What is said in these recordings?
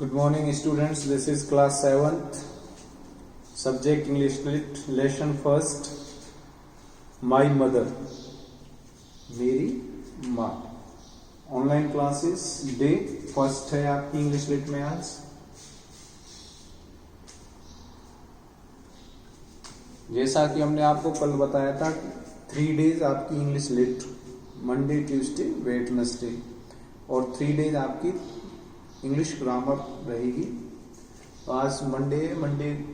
Good morning students, this is class 7th, subject English Lit, lesson first, my mother, मेरी माँ। Online classes day first है आपकी English lit में आज। जैसा कि हमने आपको कल बताया था 3 डेज आपकी English lit, Monday Tuesday Wednesday, और 3 डेज आपकी इंग्लिश ग्रामर रहेगी। तो आज मंडे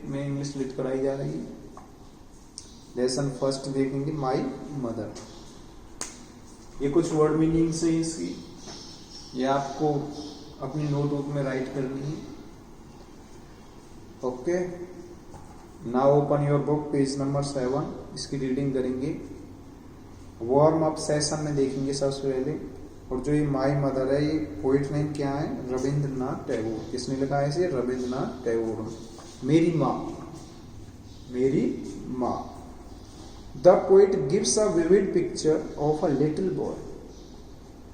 में इंग्लिश लिट कराई जा रही है। लेसन फर्स्ट देखेंगे माई मदर। ये कुछ वर्ड मीनिंग्स है इसकी, ये आपको अपनी नोटबुक में राइट करनी है। Okay, now open your book, page number 7। इसकी रीडिंग करेंगे। वार्म अप सेशन में देखेंगे सबसे पहले। और जो ये माई मदर है, ये पोइट नेम क्या है? रविंद्रनाथ टैगोर। किसने लिखा है इसे? रविंद्रनाथ टैगोर। मेरी माँ, मेरी माँ। The poet gives a vivid picture of a little boy.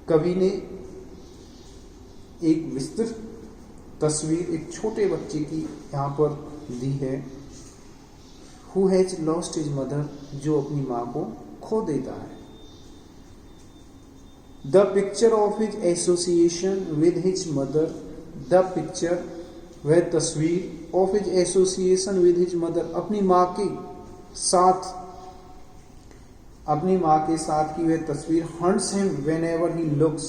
कवि ने एक विस्तृत तस्वीर एक छोटे बच्चे की यहाँ पर दी है। Who has lost his mother, जो अपनी माँ को खो देता है। The picture of his association with his mother, the picture वह तस्वीर of his association with his mother, अपनी माँ के साथ की वह तस्वीर haunts him whenever he looks,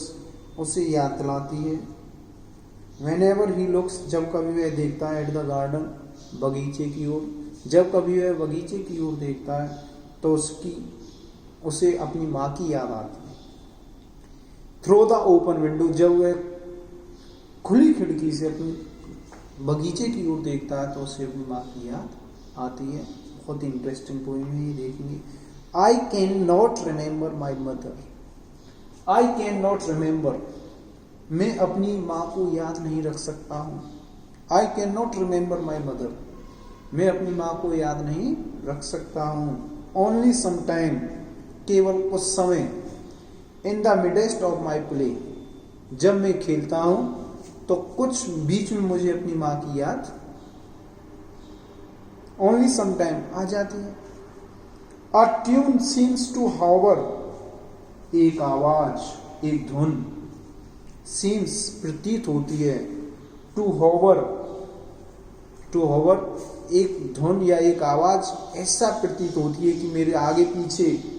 उसे याद दिलाती है। whenever he looks, जब कभी वह देखता है, at the garden, बगीचे की ओर, जब कभी वह बगीचे की ओर देखता है तो उसे अपनी माँ की याद आती है। थ्रो द ओपन विंडो, जब वह खुली खिड़की से अपनी बगीचे की ओर देखता है तो उसे अपनी माँ की याद आती है। बहुत ही इंटरेस्टिंग पोएम है, ये देखेंगे। I can not remember my mother. I can not remember, मैं अपनी माँ को याद नहीं रख सकता हूँ। I can not remember my mother, मैं अपनी माँ को याद नहीं रख सकता हूँ। ओनली समटाइम, केवल कुछ समय। In the midst of my play, जब मैं खेलता हूं तो कुछ बीच में मुझे अपनी माँ की याद ओनली समटाइम आ जाती है। अ ट्यून सीम्स टू हावर, एक आवाज, एक धुन। सीम्स प्रतीत होती है, टू हावर एक धुन या एक आवाज ऐसा प्रतीत होती है कि मेरे आगे पीछे,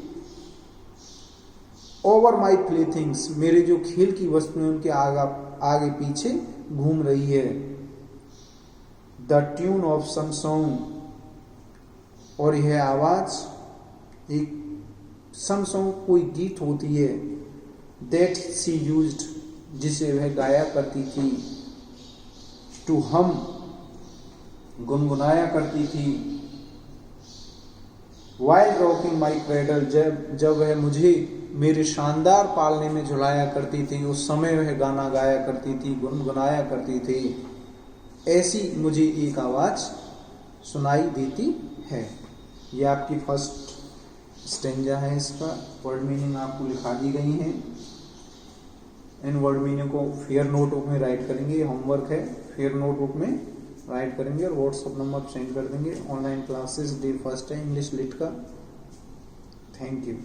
ओवर माई प्ले थिंग्स, मेरे जो खेल की वस्तुएं उनके आगे पीछे घूम रही है। The tune of some song, और यह आवाज एक सम सॉन्ग, कोई गीत होती है। दैट सी यूज्ड, जिसे वह गाया करती थी। टू हम, गुनगुनाया करती थी। वाइल रॉकिंग माई क्रेडल, जब वह मुझे मेरे शानदार पालने में झुलाया करती थी, उस समय वह गाना गाया करती थी, गुनगुनाया करती थी। ऐसी मुझे एक आवाज सुनाई देती है। यह आपकी फर्स्ट स्टेंजा है। इसका वर्ड मीनिंग आपको लिखा दी गई है। इन वर्ड मीनिंग को फेयर नोटबुक में राइट करेंगे। होमवर्क है, फेयर नोटबुक में राइट करेंगे और व्हाट्सएप नंबर सेंड कर देंगे। ऑनलाइन क्लासेस डे फर्स्ट है इंग्लिश लिट का। Thank you.